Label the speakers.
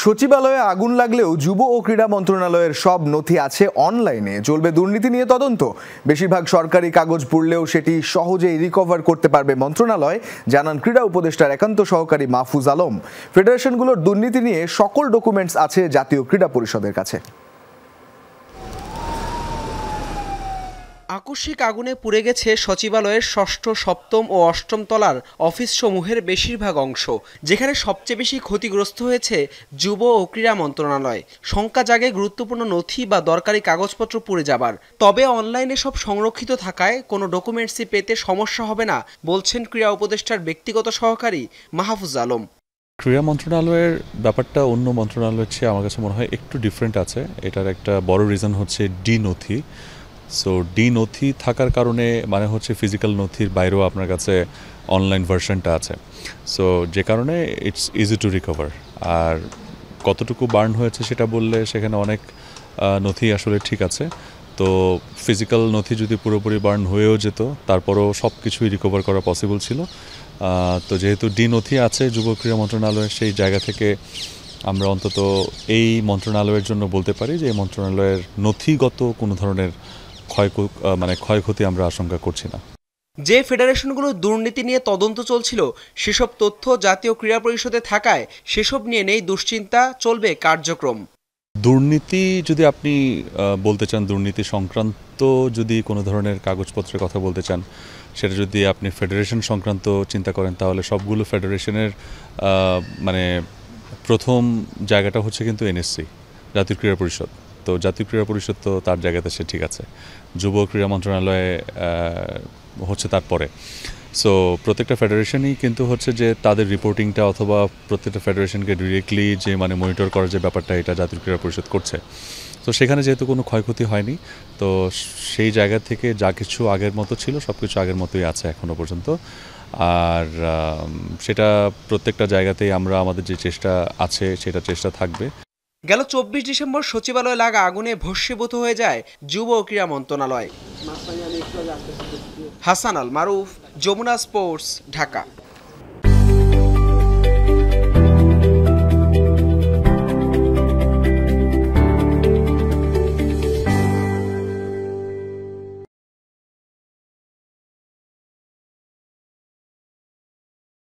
Speaker 1: সচিবালয়ে আগুন লাগলেও যুব ও ক্রীড়া মন্ত্রণালয়ের সব নথি আছে অনলাইনে। চলবে দুর্নীতি নিয়ে তদন্ত। বেশিরভাগ সরকারি কাগজ পড়লেও সেটি সহজেই রিকভার করতে পারবে মন্ত্রণালয়, জানান ক্রীড়া উপদেষ্টার একান্ত সহকারী মাহফুজ আলম। ফেডারেশনগুলোর দুর্নীতি নিয়ে সকল ডকুমেন্টস আছে জাতীয় ক্রীড়া পরিষদের কাছে।
Speaker 2: আকস্মিক আগুনে পুড়ে গেছে সচিবালয়ের ষষ্ঠ, সপ্তম ও অষ্টম তলার অফিস সমূহের বেশিরভাগ অংশ, যেখানে সবচেয়ে বেশি ক্ষতিগ্রস্ত হয়েছে যুব ও ক্রীড়া মন্ত্রণালয়। শঙ্কা জাগে গুরুত্বপূর্ণ নথি বা দরকারি কাগজপত্র পুড়ে যাবার। তবে অনলাইনে সব সংরক্ষিত থাকায় কোনো ডকুমেন্টসই পেতে সমস্যা হবে না, বলছেন ক্রীড়া উপদেষ্টার ব্যক্তিগত সহকারী মাহফুজ আলম।
Speaker 3: ক্রীড়া মন্ত্রণালয়ের ব্যাপারটা অন্য মন্ত্রণালয়ের চেয়ে আমার কাছে মনে হয় একটু ডিফারেন্ট আছে। এটার একটা বড় রিজন হচ্ছে ডি নথি। সো ডি নথি থাকার কারণে মানে হচ্ছে ফিজিক্যাল নথির বাইরেও আপনার কাছে অনলাইন ভার্সনটা আছে। সো যে কারণে ইটস ইজি টু রিকভার। আর কতটুকু বার্ন হয়েছে সেটা বললে সেখানে অনেক নথি আসলে ঠিক আছে। তো ফিজিক্যাল নথি যদি পুরোপুরি বার্ন হয়েও যেত, তারপরও সব কিছুই রিকভার করা পসিবল ছিল। তো যেহেতু ডি নথি আছে যুব ক্রীড়া মন্ত্রণালয়ের, সেই জায়গা থেকে আমরা অন্তত এই মন্ত্রণালয়ের জন্য বলতে পারি যে এই মন্ত্রণালয়ের নথিগত কোনো ধরনের ক্ষয়ক্ষতি আমরা আশঙ্কা করছি না।
Speaker 2: যে ফেডারেশনগুলোর দুর্নীতি নিয়ে তদন্ত চলছিল সেসব তথ্য জাতীয় ক্রীড়া পরিষদে থাকায় সেসব নিয়ে নেই দুশ্চিন্তা, চলবে কার্যক্রম।
Speaker 3: দুর্নীতি যদি আপনি বলতে চান, দুর্নীতি সংক্রান্ত যদি কোনো ধরনের কাগজপত্রের কথা বলতে চান, সেটা যদি আপনি ফেডারেশন সংক্রান্ত চিন্তা করেন, তাহলে সবগুলো ফেডারেশনের প্রথম জায়গাটা হচ্ছে কিন্তু এনএসসি, জাতীয় ক্রীড়া পরিষদ। তো জাতীয় ক্রীড়া পরিষদ তো তার জায়গাতে সে ঠিক আছে, যুব ক্রীড়া মন্ত্রণালয়ে হচ্ছে তারপরে। সো প্রত্যেকটা ফেডারেশনই কিন্তু হচ্ছে যে তাদের রিপোর্টিংটা অথবা প্রত্যেকটা ফেডারেশনকে ডিরেক্টলি যে মনিটর করার যে ব্যাপারটা, এটা জাতীয় ক্রীড়া পরিষদ করছে। তো সেখানে যেহেতু কোনো ক্ষয়ক্ষতি হয়নি, তো সেই জায়গা থেকে যা কিছু আগের মতো ছিল সব কিছু আগের মতোই আছে এখনও পর্যন্ত। আর সেটা প্রত্যেকটা জায়গাতেই আমরা আমাদের যে চেষ্টা আছে সেটা চেষ্টা থাকবে।
Speaker 2: গেল 24 ডিসেম্বর সচিবালয়ে লাগা আগুনে ভস্মীভূত হয়ে যায় যুব ও ক্রীড়া মন্ত্রণালয়। হাসান আল মারুফ, যমুনা স্পোর্টস, ঢাকা।